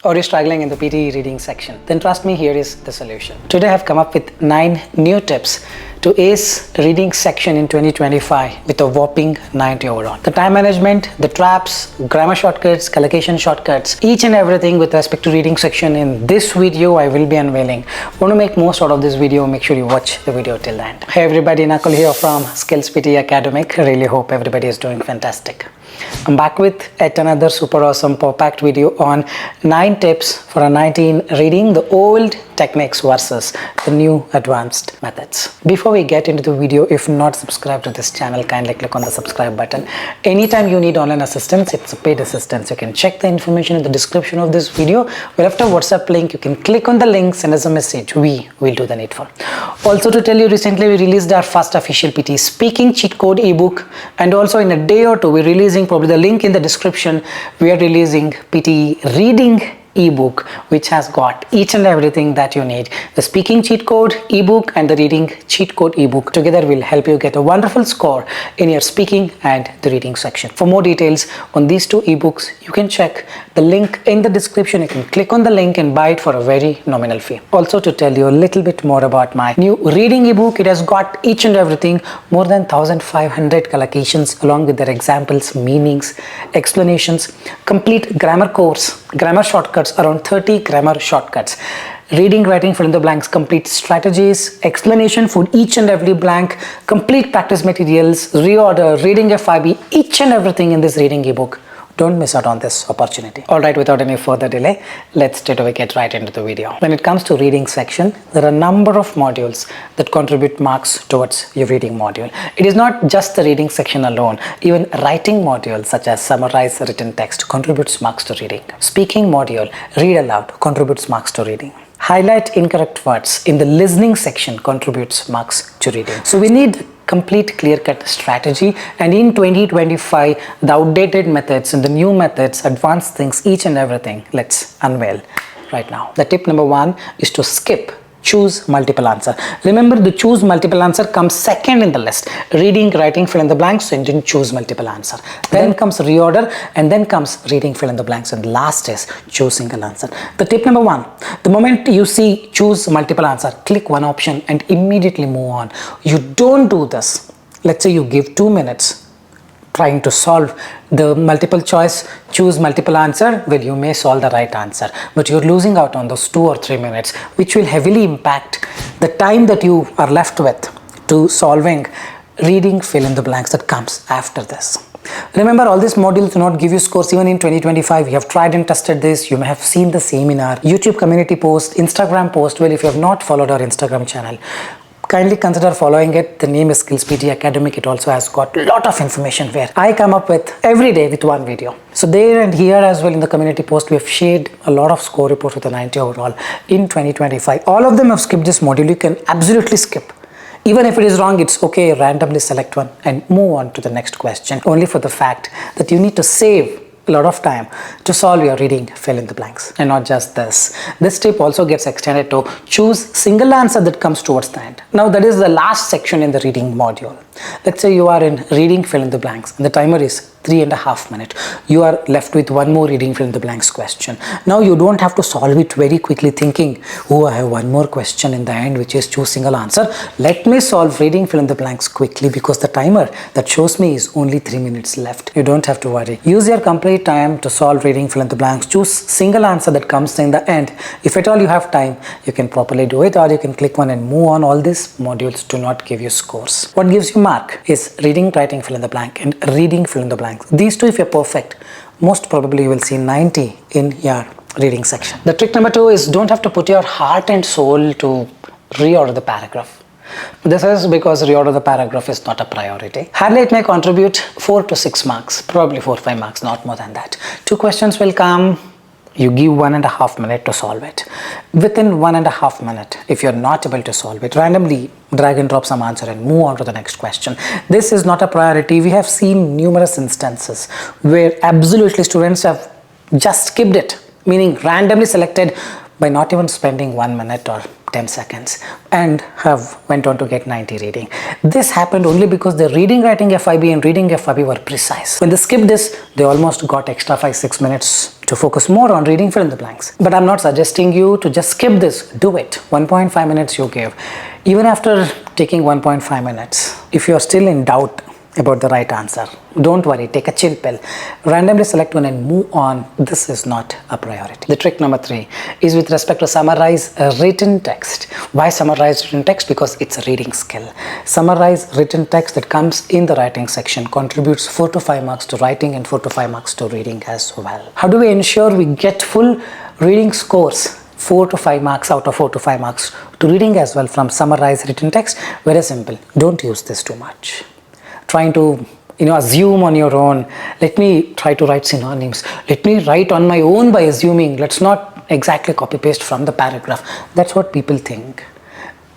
Or you're struggling in the PTE reading section, then trust me, here is the solution. Today I have come up with 9 new tips to ace reading section in 2025 with a whopping 90 overall. The time management, the traps, grammar shortcuts, collocation shortcuts, each and everything with respect to reading section in this video I will be unveiling. Want to make most out of this video, make sure you watch the video till the end. Hey everybody, Nakul here from SKILLS PTE Academic. Really hope everybody is doing fantastic. I'm back with yet another super awesome packed video on 9 tips for a 19 reading the old techniques versus the new advanced methods. Before we get into the video, if not subscribed to this channel, kindly click on the subscribe button. Anytime you need online assistance, it's a paid assistance. You can check the information in the description of this video. We left a WhatsApp link. You can click on the link, send us a message. We will do the needful. Also to tell you, recently we released our first official PT speaking cheat code ebook, and also in a day or two we're releasing, probably the link in the description, we are releasing PT reading ebook, which has got each and everything that you need. The speaking cheat code ebook and the reading cheat code ebook together will help you get a wonderful score in your speaking and the reading section. For more details on these 2 ebooks, you can check the link in the description. You can click on the link and buy it for a very nominal fee. Also to tell you a little bit more about my new reading ebook, it has got each and everything, more than 1500 collocations along with their examples, meanings, explanations, complete grammar course, grammar shortcuts, around 30 grammar shortcuts, reading, writing, fill in the blanks, complete strategies, explanation for each and every blank, complete practice materials, reorder, reading FIB, each and everything in this reading ebook. Don't miss out on this opportunity. Alright, without any further delay, let's straight away get right into the video. When it comes to reading section, there are a number of modules that contribute marks towards your reading module. It is not just the reading section alone. Even writing modules such as summarize written text contributes marks to reading. Speaking module, read aloud, contributes marks to reading. Highlight incorrect words in the listening section contributes marks to reading. So we need complete clear-cut strategy, and in 2025 the outdated methods and the new methods, advanced things, each and everything, let's unveil right now. The tip number 1 is to skip choose multiple answer. Remember, the choose multiple answer comes second in the list. Reading, writing, fill in the blanks, and then choose multiple answer. Then comes reorder, and then comes reading, fill in the blanks, and last is choose single answer. The tip number 1, the moment you see choose multiple answer, click one option and immediately move on. You don't do this. Let's say you give 2 minutes trying to solve the multiple choice choose multiple answer. Well, you may solve the right answer, but you're losing out on those 2 or 3 minutes, which will heavily impact the time that you are left with to solving reading, fill in the blanks that comes after this. Remember, all these modules do not give you scores. Even in 2025 we have tried and tested this. You may have seen the same in our YouTube community post, Instagram post. Well, if you have not followed our Instagram channel, kindly consider following it. The name is SKILLS PTE Academic. It also has got a lot of information where I come up with every day with one video. So there and here as well in the community post, we have shared a lot of score reports with a 90 overall in 2025. All of them have skipped this module. You can absolutely skip. Even if it is wrong, it's okay. Randomly select one and move on to the next question, only for the fact that you need to save a lot of time to solve your reading fill in the blanks. And not just this tip also gets extended to choose single answer that comes towards the end. Now that is the last section in the reading module. Let's say you are in reading fill in the blanks and the timer is 3.5 minutes. You are left with one more reading fill in the blanks question. Now you don't have to solve it very quickly thinking, oh, I have one more question in the end which is choose single answer. Let me solve reading fill in the blanks quickly because the timer that shows me is only 3 minutes left. You don't have to worry. Use your complete time to solve reading fill in the blanks. Choose single answer that comes in the end. If at all you have time, you can properly do it, or you can click one and move on. All these modules do not give you scores. What gives you mark is reading, writing, fill in the blank, and reading, fill in the blank. These 2, if you're perfect, most probably you will see 90 in your reading section. The trick number 2 is don't have to put your heart and soul to reorder the paragraph. This is because reorder the paragraph is not a priority. Hardly it may contribute 4 to 6 marks, probably 4 or 5 marks, not more than that. 2 questions will come. You give 1.5 minutes to solve it. Within 1.5 minutes, if you're not able to solve it, randomly drag and drop some answer and move on to the next question. This is not a priority. We have seen numerous instances where absolutely students have just skipped it, meaning randomly selected by not even spending 1 minute or 10 seconds and have went on to get 90 reading. This happened only because the reading writing FIB and reading FIB were precise. When they skipped this, they almost got extra 5-6 minutes to focus more on reading fill in the blanks. But I'm not suggesting you to just skip this. Do it. 1.5 minutes you gave. Even after taking 1.5 minutes, if you're still in doubt about the right answer, don't worry, take a chill pill, randomly select one and move on. This is not a priority. The trick number 3 is with respect to summarize a written text. Why summarize written text? Because it's a reading skill. Summarize written text that comes in the writing section contributes 4 to 5 marks to writing and 4 to 5 marks to reading as well. How do we ensure we get full reading scores? 4 to 5 marks out of 4 to 5 marks to reading as well from summarized written text. Very simple. Don't use this too much. Trying to assume on your own. Let me try to write synonyms. Let me write on my own by assuming. Let's not exactly copy paste from the paragraph. That's what people think.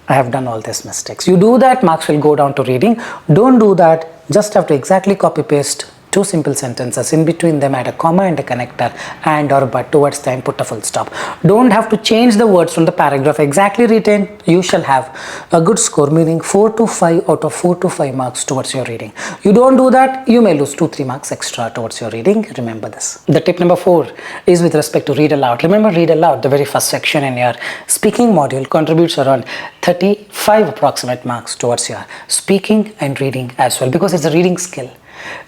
I have done all these mistakes. You do that, marks will go down to reading. Don't do that. Just have to exactly copy paste 2 simple sentences. In between them add a comma and a connector and or but towards the end put a full stop. Don't have to change the words from the paragraph exactly written. You shall have a good score, meaning 4 to 5 out of 4 to 5 marks towards your reading. You don't do that, you may lose 2-3 marks extra towards your reading. Remember this. The tip number 4 is with respect to read aloud. Remember, read aloud, the very first section in your speaking module, contributes around 35 approximate marks towards your speaking and reading as well, because it's a reading skill.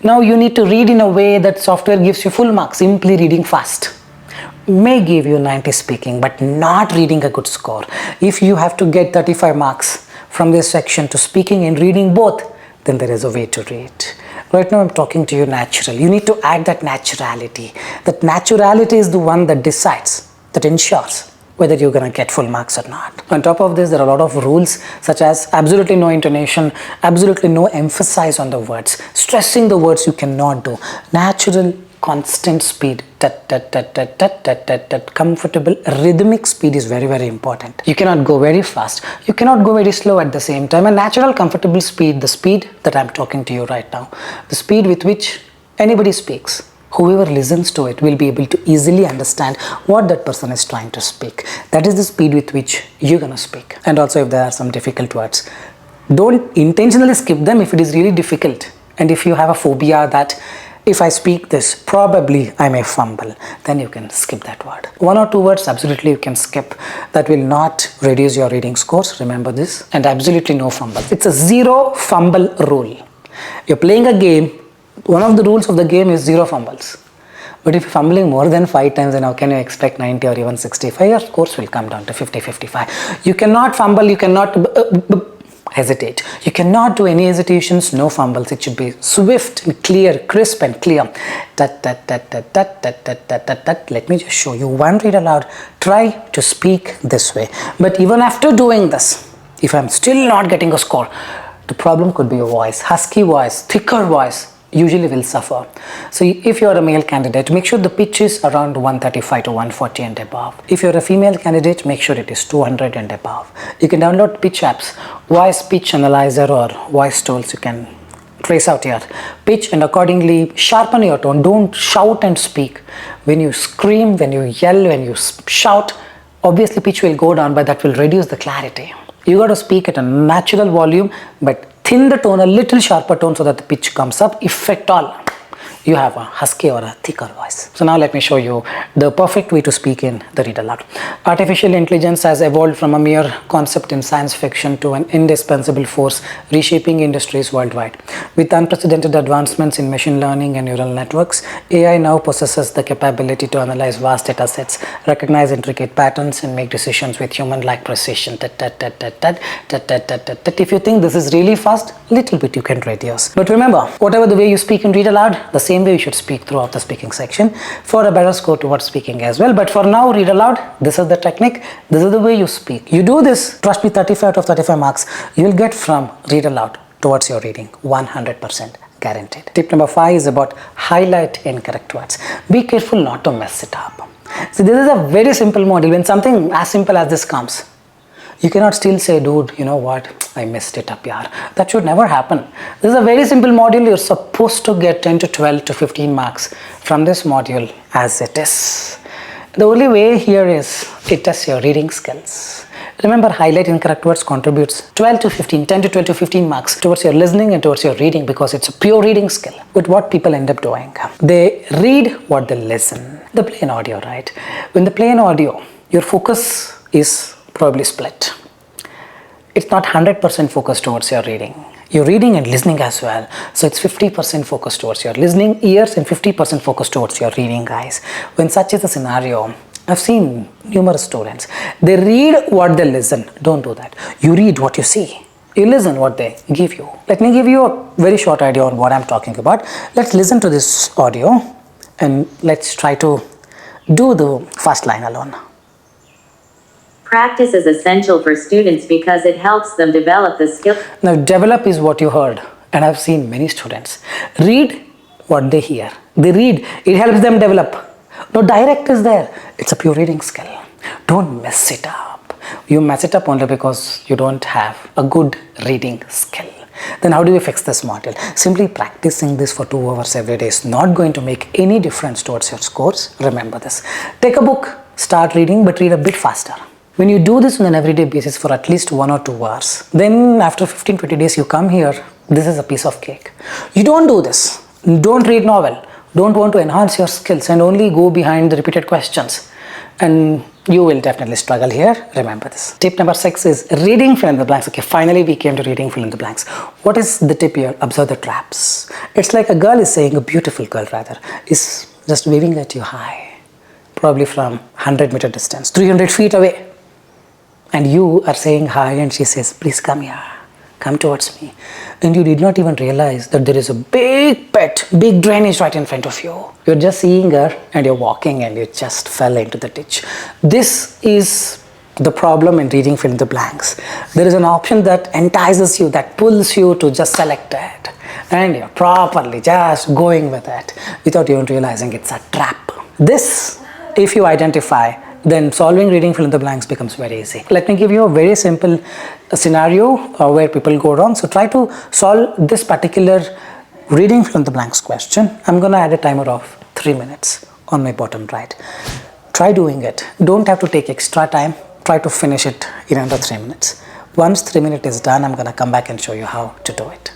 Now you need to read in a way that software gives you full marks. Simply reading fast may give you 90 speaking, but not reading a good score. If you have to get 35 marks from this section to speaking and reading both, then there is a way to read. Right now I'm talking to you natural. You need to add that naturality. That naturality is the one that decides, that ensures whether you're going to get full marks or not. On top of this, there are a lot of rules such as absolutely no intonation, absolutely no emphasis on the words, stressing the words you cannot do, natural constant speed, comfortable rhythmic speed is very, very important. You cannot go very fast, you cannot go very slow at the same time. A natural comfortable speed, the speed that I'm talking to you right now, the speed with which anybody speaks, whoever listens to it will be able to easily understand what that person is trying to speak. That is the speed with which you're gonna speak. And also, if there are some difficult words, don't intentionally skip them if it is really difficult. And if you have a phobia that if I speak this, probably I may fumble, then you can skip that word. 1 or 2 words, absolutely you can skip. That will not reduce your reading scores. Remember this. And absolutely no fumble. It's a 0 fumble rule. You're playing a game. One of the rules of the game is 0 fumbles. But if you're fumbling more than 5 times, then how can you expect 90 or even 65? Your scores will come down to 50, 55. You cannot fumble, you cannot hesitate. You cannot do any hesitations, no fumbles. It should be swift and clear, crisp and clear. Let me just show you one read aloud. Try to speak this way. But even after doing this, if I'm still not getting a score, the problem could be your voice. Husky voice, thicker voice usually will suffer. So if you're a male candidate, make sure the pitch is around 135 to 140 and above. If you're a female candidate, make sure it is 200 and above. You can download pitch apps, voice pitch analyzer or voice tools. You can trace out your pitch and accordingly sharpen your tone. Don't shout and speak. When you scream, when you yell, when you shout, obviously pitch will go down, but that will reduce the clarity. You got to speak at a natural volume, but thin the tone, a little sharper tone so that the pitch comes up, if at all you have a husky or a thicker voice. So now let me show you the perfect way to speak in the read aloud. Artificial intelligence has evolved from a mere concept in science fiction to an indispensable force reshaping industries worldwide. With unprecedented advancements in machine learning and neural networks, AI now possesses the capability to analyze vast data sets, recognize intricate patterns and make decisions with human-like precision. If you think this is really fast, little bit you can reduce. But remember, whatever the way you speak in read aloud, the same way you should speak throughout the speaking section for a better score towards speaking as well. But for now, read aloud, this is the technique, this is the way you speak. You do this, trust me, 35 out of 35 marks you will get from read aloud towards your reading, 100% guaranteed. Tip number 5 is about highlight incorrect words. Be careful not to mess it up. See, this is a very simple model. When something as simple as this comes, you cannot still say, dude, you know what, I messed it up, yaar. That should never happen. This is a very simple module. You're supposed to get 10 to 12 to 15 marks from this module as it is. The only way here is it tests your reading skills. Remember, highlight incorrect words contributes 12 to 15, 10 to 12 to 15 marks towards your listening and towards your reading, because it's a pure reading skill. But what people end up doing, they read what they listen. The plain audio, right? When the plain audio, your focus is probably split. It's not 100% focused towards your reading. You're reading and listening as well. So it's 50% focused towards your listening ears and 50% focused towards your reading, guys. When such is the scenario, I've seen numerous students. They read what they listen. Don't do that. You read what you see. You listen what they give you. Let me give you a very short idea on what I'm talking about. Let's listen to this audio and let's try to do the first line alone. Practice is essential for students because it helps them develop the skill. Now, develop is what you heard, and I've seen many students read what they hear. They read, it helps them develop. No direct is there. It's a pure reading skill. Don't mess it up. You mess it up only because you don't have a good reading skill. Then how do we fix this model? Simply practicing this for 2 hours every day is not going to make any difference towards your scores. Remember this. Take a book, start reading, but read a bit faster. When you do this on an everyday basis for at least 1 or 2 hours, then after 15-20 days you come here, this is a piece of cake. You don't do this. Don't read novel. Don't want to enhance your skills and only go behind the repeated questions. And you will definitely struggle here. Remember this. Tip number 6 is reading fill in the blanks. Okay, finally we came to reading fill in the blanks. What is the tip here? Observe the traps. It's like a girl is saying, a beautiful girl rather, is just waving at you high. Probably from 100-meter distance, 300 feet away. And you are saying hi and she says, please come here, come towards me. And you did not even realize that there is a big pit, big drainage right in front of you. You're just seeing her and you're walking and you just fell into the ditch. This is the problem in reading fill in the blanks. There is an option that entices you, that pulls you to just select it. And you're properly just going with it without even realizing it's a trap. This, if you identify, then solving reading fill in the blanks becomes very easy. Let me give you a very simple scenario where people go wrong. So try to solve this particular reading fill in the blanks question. I'm going to add a timer of 3 minutes on my bottom right. Try doing it. Don't have to take extra time. Try to finish it in under 3 minutes. Once 3 minutes is done, I'm going to come back and show you how to do it.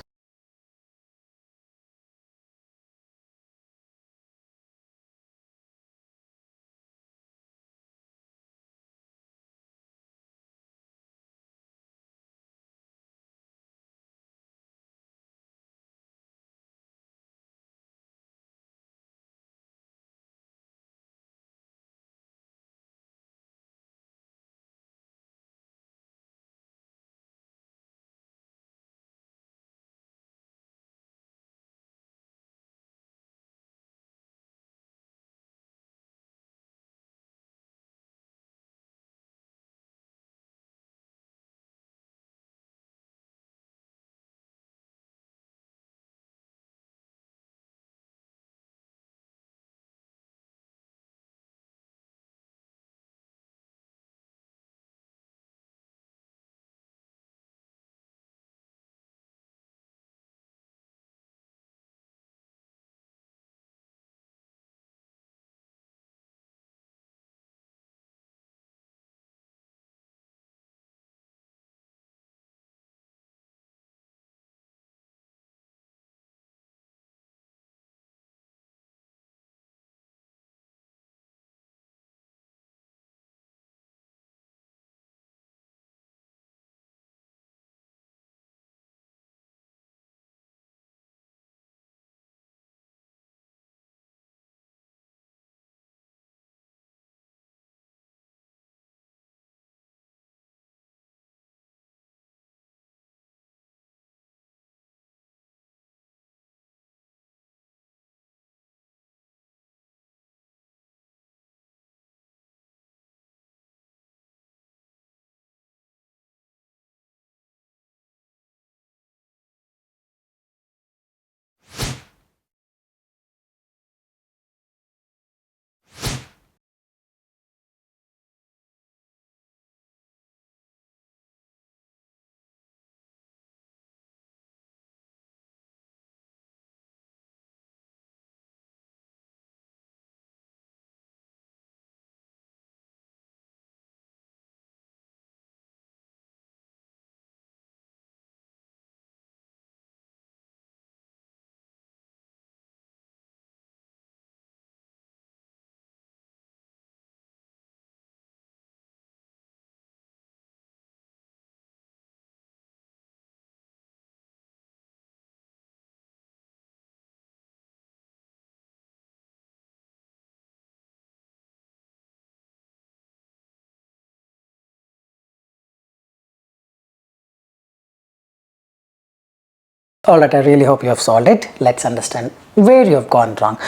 Alright, I really hope you have solved it. Let's understand where you have gone wrong.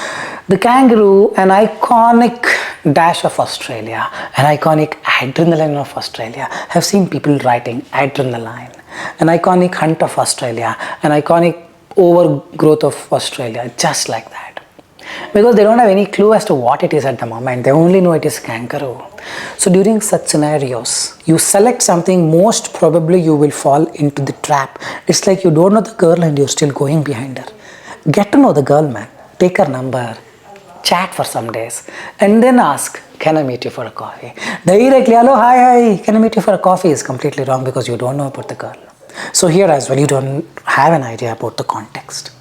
The kangaroo, an iconic dash of Australia, an iconic adrenaline of Australia. I've seen people writing adrenaline. An iconic hunt of Australia, an iconic overgrowth of Australia, just like that. Because they don't have any clue as to what it is at the moment. They only know it is kangaroo. So during such scenarios, you select something, most probably you will fall into the trap. It's like you don't know the girl and you're still going behind her. Get to know the girl, man. Take her number, chat for some days, and then ask, can I meet you for a coffee? Directly, hello, hi, can I meet you for a coffee is completely wrong because you don't know about the girl. So here as well, you don't have an idea about the context.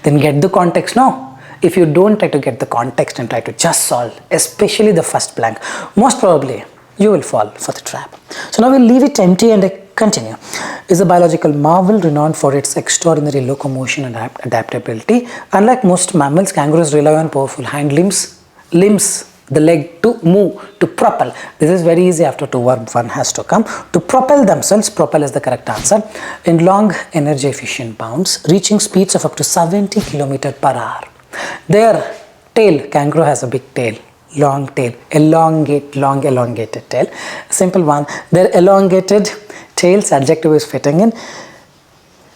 Then get the context now. If you don't try to get the context and try to just solve, especially the first blank, most probably you will fall for the trap. So now we'll leave it empty and continue. Is a biological marvel renowned for its extraordinary locomotion and adaptability. Unlike most mammals, kangaroos rely on powerful hind limbs, the leg to move, to propel. This is very easy after 2 verb 1 has to come. To propel themselves, propel is the correct answer, in long energy efficient bounds, reaching speeds of up to 70 km per hour. Their tail, kangaroo has a big tail, long tail, elongated tail. Simple one, their elongated tails, adjective is fitting in,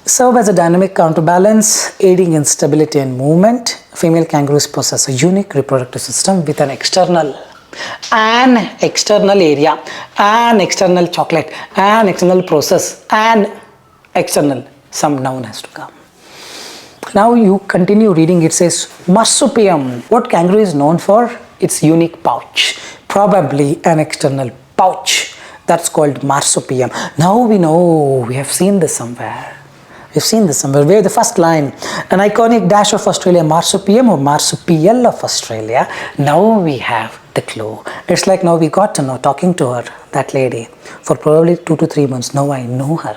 serve as a dynamic counterbalance, aiding in stability and movement. Female kangaroos possess a unique reproductive system with an external area, an external chocolate, an external process, an external, some noun has to come. Now you continue reading, it says marsupium. What kangaroo is known for? Its unique pouch, probably an external pouch. That's called marsupium. Now we know, we have seen this somewhere. We've seen this somewhere. Where the first line, an iconic dash of Australia, marsupium or marsupial of Australia. Now we have the clue. It's like now we got to know, talking to her, that lady, for probably 2 to 3 months. Now I know her.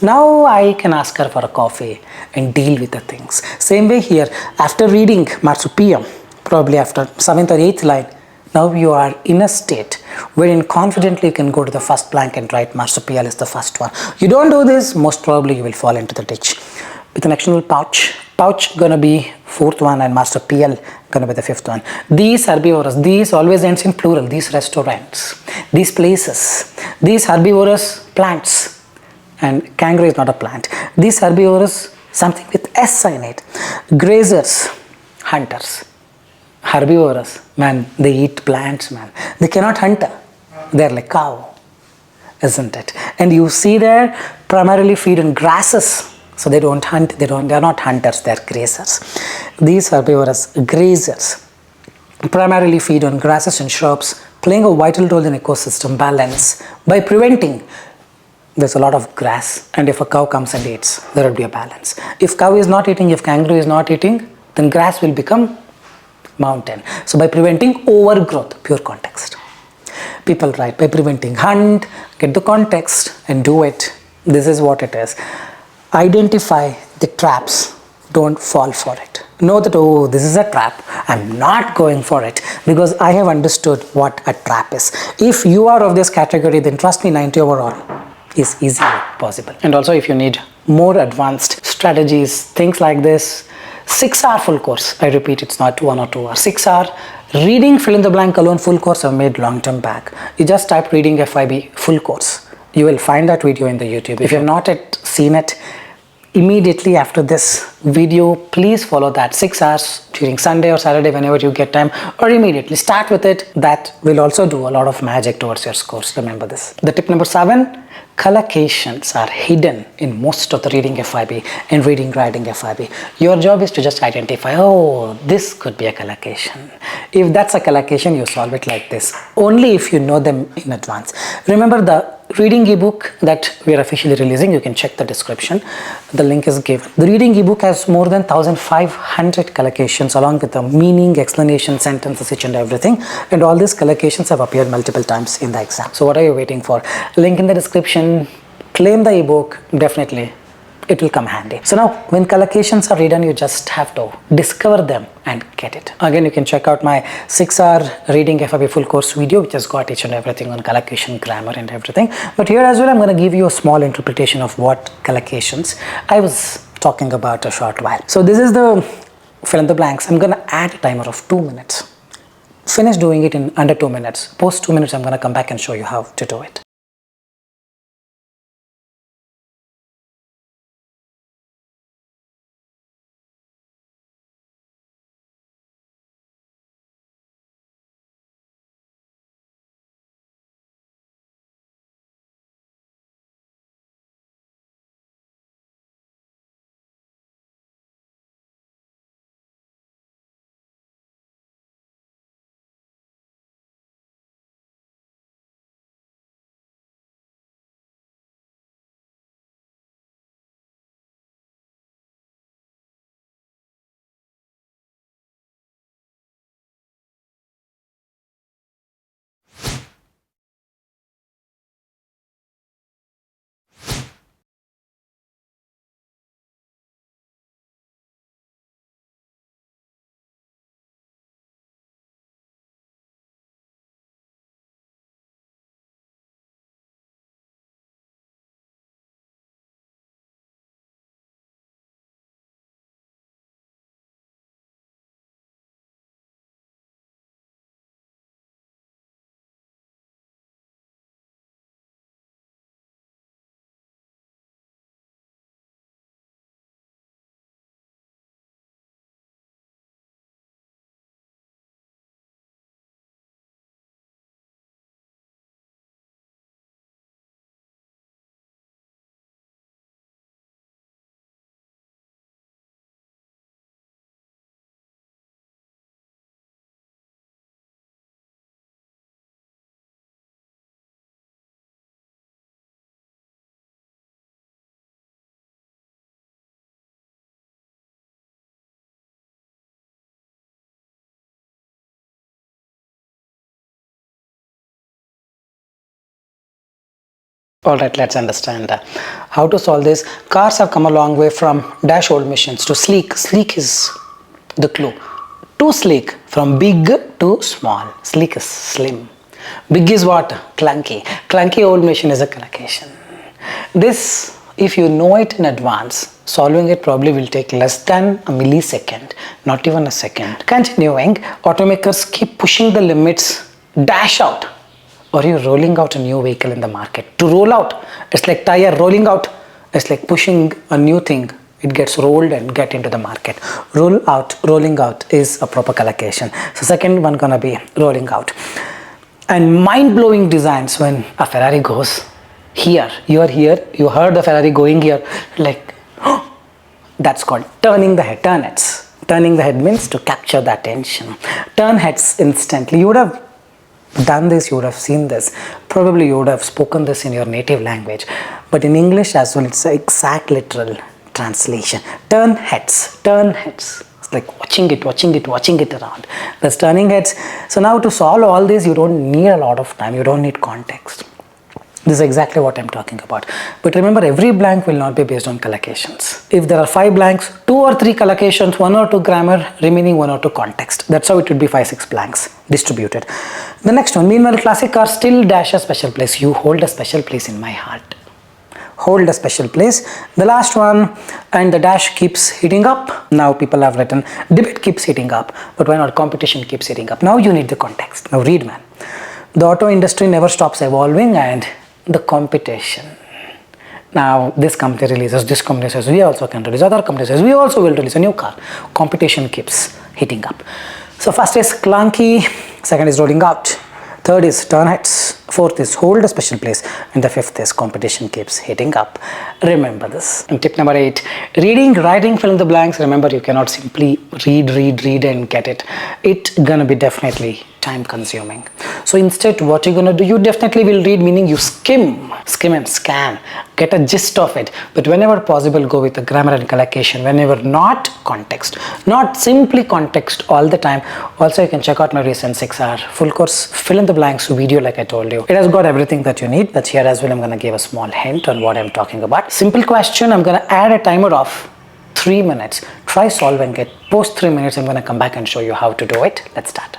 Now I can ask her for a coffee and deal with the things. Same way here, after reading marsupium, probably after 7th or 8th line, now you are in a state wherein confidently you can go to the first blank and write marsupial is the first one. You don't do this, most probably you will fall into the ditch. With an external pouch gonna be 4th one and marsupial gonna be the 5th one. These herbivores, these always ends in plural, these restaurants, these places, these herbivorous plants. And kangaroo is not a plant. These herbivorous, something with S in it. Grazers, hunters. Herbivorous, man, they eat plants, man. They cannot hunt. They're like cow, isn't it? And you see there, primarily feed on grasses. So they don't hunt, they're not hunters, they're grazers. These herbivorous grazers primarily feed on grasses and shrubs, playing a vital role in ecosystem balance by preventing. There's a lot of grass, and if a cow comes and eats, there will be a balance. If cow is not eating, if kangaroo is not eating, then grass will become mountain. So by preventing overgrowth, pure context. People write by preventing, hunt, get the context and do it. This is what it is. Identify the traps, don't fall for it. Know that, oh, this is a trap, I'm not going for it because I have understood what a trap is. If you are of this category, then trust me, 90 overall is easily possible. And also if you need more advanced strategies, things like this, 6-hour full course, I repeat, it's not 1 or 2 hours, 6-hour reading fill in the blank alone full course I've made long term back. You just type reading FIB full course. You will find that video in the YouTube. If you have not yet seen it, immediately after this video, please follow that 6 hours during Sunday or Saturday whenever you get time, or immediately start with it. That will also do a lot of magic towards your scores. Remember this. The tip number 7, collocations are hidden in most of the reading FIB and reading writing FIB. Your job is to just identify, oh, this could be a collocation. If that's a collocation, you solve it like this, only if you know them in advance. Remember the reading ebook that we are officially releasing, you can check the description, the link is given. The reading ebook has more than 1500 collocations along with the meaning, explanation, sentences, each and everything, and all these collocations have appeared multiple times in the exam. So what are you waiting for? Link in the description. Claim the ebook, definitely it will come handy. So now when collocations are written, you just have to discover them and get it. Again, you can check out my 6-hour reading FIB full course video, which has got each and everything on collocation, grammar and everything. But here as well, I'm going to give you a small interpretation of what collocations. I was talking about a short while. So this is the fill in the blanks. I'm gonna add a timer of 2 minutes. Finish doing it in under 2 minutes. Post 2 minutes, I'm gonna come back and show you how to do it. All right, let's understand how to solve this. Cars have come a long way from dash old machines to sleek. Sleek is the clue. Too sleek, from big to small. Sleek is slim. Big is what? Clunky. Clunky old machine is a collocation. This, if you know it in advance, solving it probably will take less than a millisecond, not even a second. Continuing, automakers keep pushing the limits, dash out. Or you're rolling out a new vehicle in the market. To roll out, it's like tire rolling out. It's like pushing a new thing. It gets rolled and get into the market. Roll out, rolling out is a proper collocation. So second one gonna be rolling out. And mind-blowing designs when a Ferrari goes here. You are here, you heard the Ferrari going here. Like, that's called turning the head, turn heads. Turning the head means to capture the attention. Turn heads instantly. You would have done this, you would have seen this, probably you would have spoken this in your native language, but in English as well, it's the exact literal translation. Turn heads, it's like watching it around. That's turning heads. So now to solve all this, you don't need a lot of time, you don't need context. This is exactly what I'm talking about. But remember, every blank will not be based on collocations. If there are 5 blanks, 2 or 3 collocations, 1 or 2 grammar, remaining 1 or 2 context. That's how it would be 5, 6 blanks distributed. The next one, meanwhile, classic car still dash a special place. You hold a special place in my heart. Hold a special place. The last one, and the dash keeps heating up. Now people have written, debate keeps heating up, but why not competition keeps heating up? Now you need the context. Now read, man. The auto industry never stops evolving, and the competition. Now this company releases, this company says we also can release, other company says we also will release a new car. Competition keeps heating up. So first is clunky, second is rolling out, third is turn heads, fourth is hold a special place, and the fifth is competition keeps heating up. Remember this. And tip number 8, reading, writing, fill in the blanks. Remember, you cannot simply read and get it. It's gonna be definitely time consuming. So instead, what you're gonna do, you definitely will read, meaning you skim and scan, get a gist of it. But whenever possible, go with the grammar and collocation. Whenever not, context. Not simply context all the time. Also, you can check out my recent 6-hour full course fill in the blanks video, like I told you. It has got everything that you need, but here as well, I'm gonna give a small hint on what I'm talking about. Simple question, I'm gonna add a timer of 3 minutes. Try solving it. Post 3 minutes, I'm gonna come back and show you how to do it. Let's start.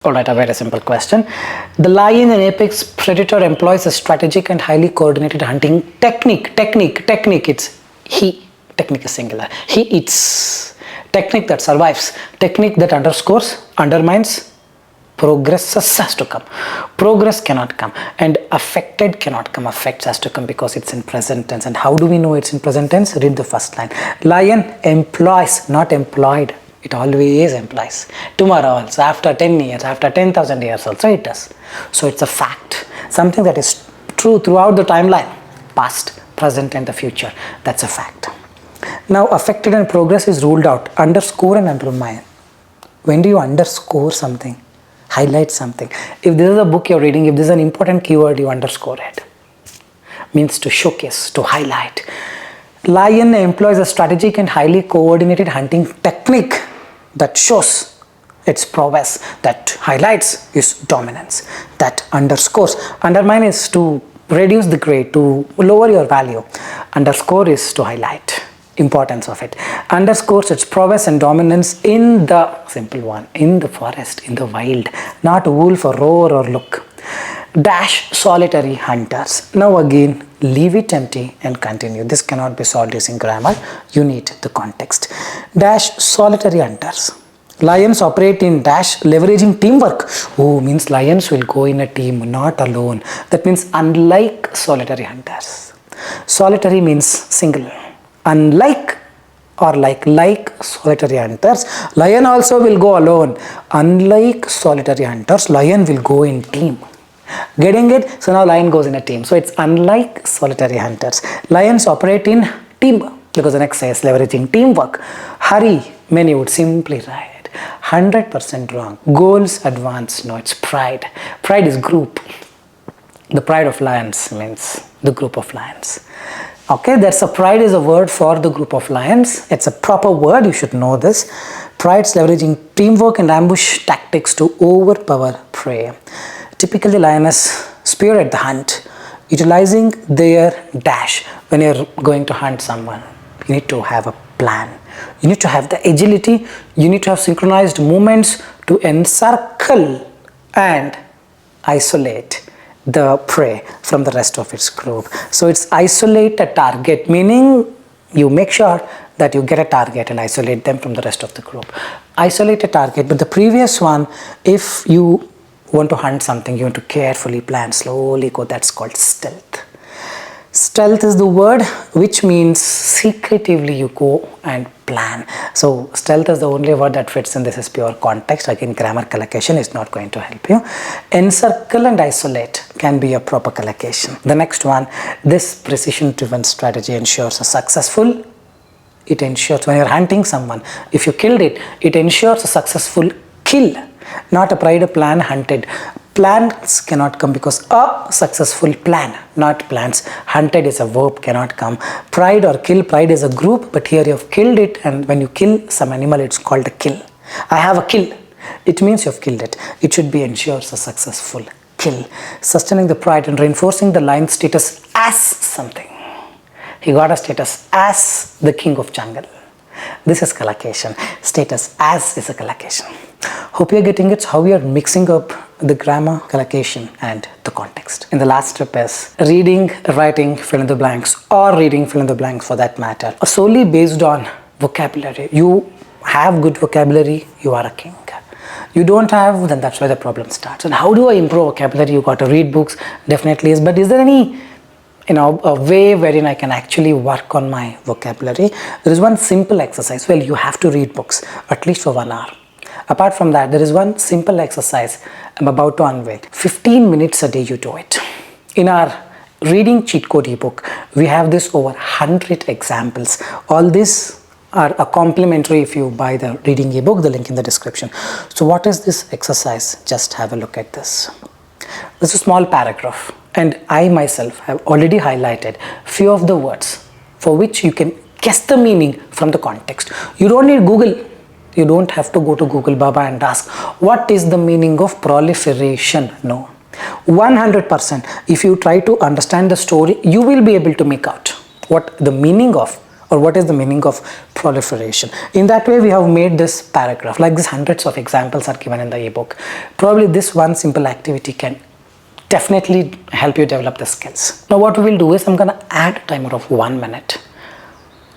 Alright, a very simple question. The lion, an apex predator, employs a strategic and highly coordinated hunting technique. It's he. Technique is singular. He eats. Technique that survives. Technique that undermines. Progress has to come. Progress cannot come. And affected cannot come. Affects has to come because it's in present tense. And how do we know it's in present tense? Read the first line. Lion employs, not employed. It always implies. Tomorrow also, after 10 years, after 10,000 years also it does. So it's a fact. Something that is true throughout the timeline. Past, present and the future. That's a fact. Now affected and progress is ruled out. Underscore and undermine. When do you underscore something? Highlight something. If this is a book you're reading, if this is an important keyword, you underscore it. Means to showcase, to highlight. Lion employs a strategic and highly coordinated hunting technique that shows its prowess, that highlights its dominance, that underscores. Undermine is to reduce the grade, to lower your value. Underscore is to highlight importance of it. Underscores its prowess and dominance in the, simple one, in the forest, in the wild, not wolf or roar or look. Dash solitary hunters. Now again, leave it empty and continue. This cannot be solved using grammar. You need the context. Dash solitary hunters. Lions operate in dash leveraging teamwork. Oh, means lions will go in a team, not alone. That means unlike solitary hunters. Solitary means single. Unlike or like solitary hunters, lion also will go alone. Unlike solitary hunters, lion will go in team. Getting it? So now lion goes in a team. So it's unlike solitary hunters. Lions operate in team because the next says leveraging teamwork. Hurry, many would simply write. 100% wrong. Goals advance. No, it's pride. Pride is group. The pride of lions means the group of lions. Okay, that's a pride is a word for the group of lions. It's a proper word. You should know this. Pride's leveraging teamwork and ambush tactics to overpower prey. Typically, lioness spearhead the hunt, utilizing their dash. When you're going to hunt someone, you need to have a plan. You need to have the agility. You need to have synchronized movements to encircle and isolate the prey from the rest of its group. So it's isolate a target, meaning you make sure that you get a target and isolate them from the rest of the group. Isolate a target, but the previous one, if you want to hunt something, you want to carefully plan, slowly go, that's called stealth. Stealth is the word which means secretively you go and plan. So stealth is the only word that fits in. This is pure context. Again, grammar collocation is not going to help you. Encircle and isolate can be a proper collocation. The next one, this precision driven strategy ensures a successful. It ensures when you're hunting someone, if you killed it, it ensures a successful kill. Not a pride, a plan hunted. Plans cannot come because a successful plan, not plans. Hunted is a verb, cannot come. Pride or kill, pride is a group, but here you have killed it, and when you kill some animal, it's called a kill. I have a kill. It means you have killed it. It should be ensures a successful kill. Sustaining the pride and reinforcing the lion's status as something. He got a status as the king of jungle. This is collocation. Status as is a collocation. Hope you're getting it. How we are mixing up the grammar, collocation and the context. In the last step is reading, writing, fill in the blanks, or reading, fill in the blanks for that matter, solely based on vocabulary. You have good vocabulary, you are a king. You don't have, then that's where the problem starts. And how do I improve vocabulary? You got to read books, definitely is. But is there any a way wherein I can actually work on my vocabulary? There is one simple exercise. Well, you have to read books at least for 1 hour. Apart from that, there is one simple exercise I'm about to unveil. 15 minutes a day you do it. In our reading cheat code ebook, we have this over 100 examples. All these are a complimentary if you buy the reading ebook, the link in the description. So what is this exercise? Just have a look at this. This is a small paragraph, and I myself have already highlighted few of the words for which you can guess the meaning from the context. You don't need Google. You don't have to go to Google Baba and ask what is the meaning of proliferation. No, 100%. If you try to understand the story, you will be able to make out what the meaning of or what is the meaning of proliferation. In that way, we have made this paragraph. Like this, hundreds of examples are given in the ebook. Probably this one simple activity can definitely help you develop the skills. Now what we will do is I'm going to add a timer of 1 minute.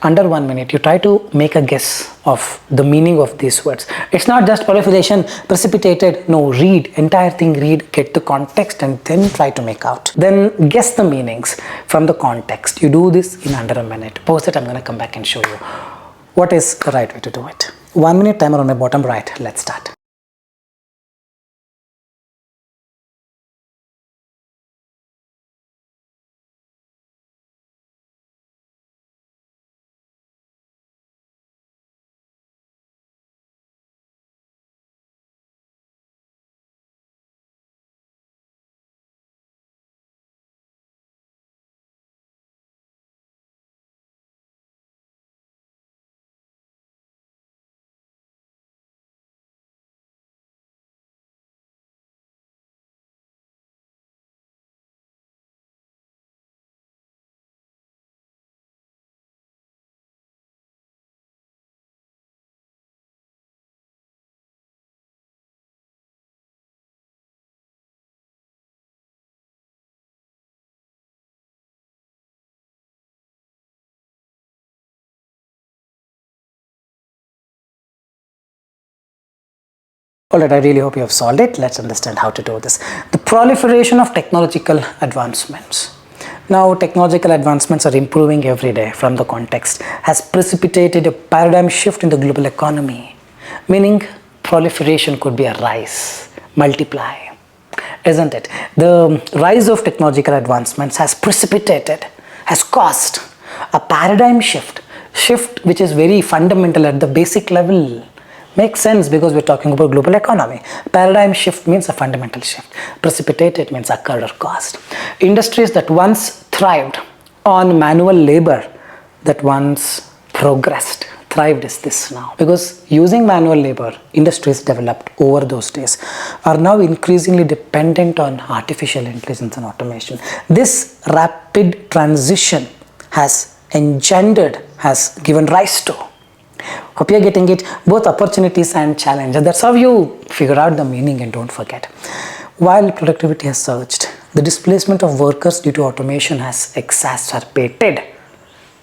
Under 1 minute, you try to make a guess of the meaning of these words. It's not just proliferation, precipitated. No, read, entire thing, read, get the context and then try to make out. Then guess the meanings from the context. You do this in under a minute. Pause it, I'm going to come back and show you what is the right way to do it. 1 minute timer on my bottom right. Let's start. Alright, I really hope you have solved it. Let's understand how to do this. The proliferation of technological advancements. Now, technological advancements are improving every day from the context, has precipitated a paradigm shift in the global economy, meaning proliferation could be a rise, multiply, isn't it? The rise of technological advancements has precipitated, has caused a paradigm shift which is very fundamental at the basic level. Makes sense because we're talking about global economy. Paradigm shift means a fundamental shift. Precipitated means occurred or caused. Industries that once thrived on manual labor, that once progressed, thrived is this now. Because using manual labor, industries developed over those days are now increasingly dependent on artificial intelligence and automation. This rapid transition has given rise to, hope you're getting it, both opportunities and challenges. That's how you figure out the meaning and don't forget. While productivity has surged, the displacement of workers due to automation has exacerbated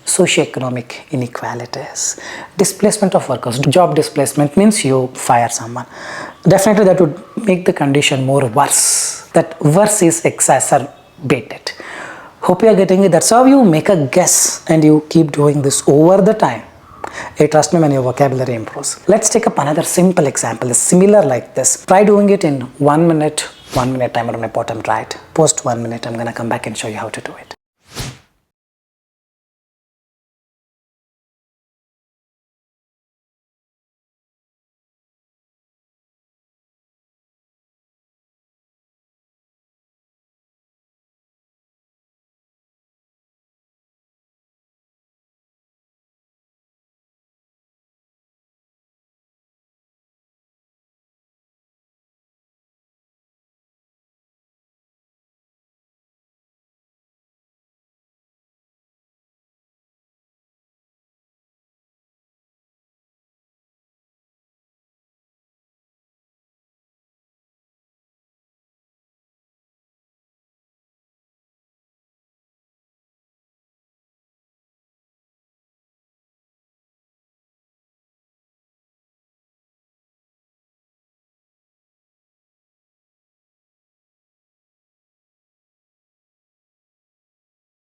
socioeconomic inequalities. Displacement of workers, job displacement means you fire someone. Definitely that would make the condition more worse. That worse is exacerbated. Hope you're getting it. That's how you make a guess and you keep doing this over the time. Hey, trust me when your vocabulary improves. Let's take up another simple example, similar like this. Try doing it in 1 minute, 1 minute timer on my bottom right. Post 1 minute, I'm going to come back and show you how to do it.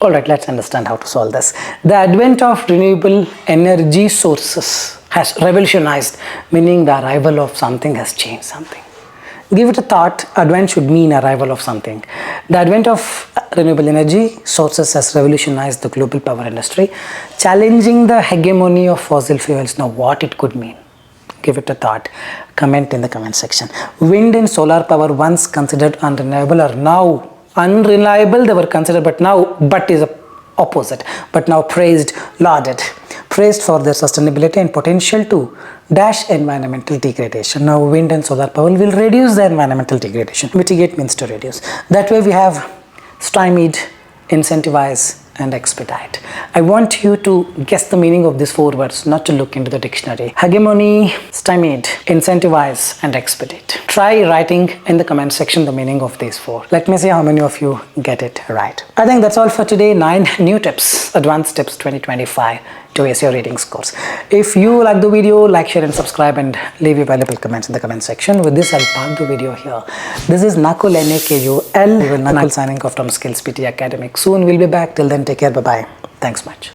Alright, let's understand how to solve this. The advent of renewable energy sources has revolutionized, meaning the arrival of something has changed something. Give it a thought. Advent should mean arrival of something. The advent of renewable energy sources has revolutionized the global power industry, challenging the hegemony of fossil fuels. Now what it could mean? Give it a thought. Comment in the comment section. Wind and solar power, once considered unreliable, are now unreliable. They were considered, but is opposite, but now praised, lauded, praised for their sustainability and potential to dash environmental degradation. Now wind and solar power will reduce the environmental degradation. Mitigate means to reduce. That way we have stymied, incentivize, and expedite. I want you to guess the meaning of these 4 words, not to look into the dictionary. Hegemony, stymied, incentivize, and expedite. Try writing in the comment section the meaning of these 4. Let me see how many of you get it right. I think that's all for today. 9 new tips, advanced tips 2025 to ace your reading scores. If you like the video, like, share and subscribe and leave your valuable comments in the comment section. With this, I'll park the video here. This is Nakul, Nakul signing off from Skills PT Academic. Soon we'll be back. Till then, take care. Bye-bye. Thanks much.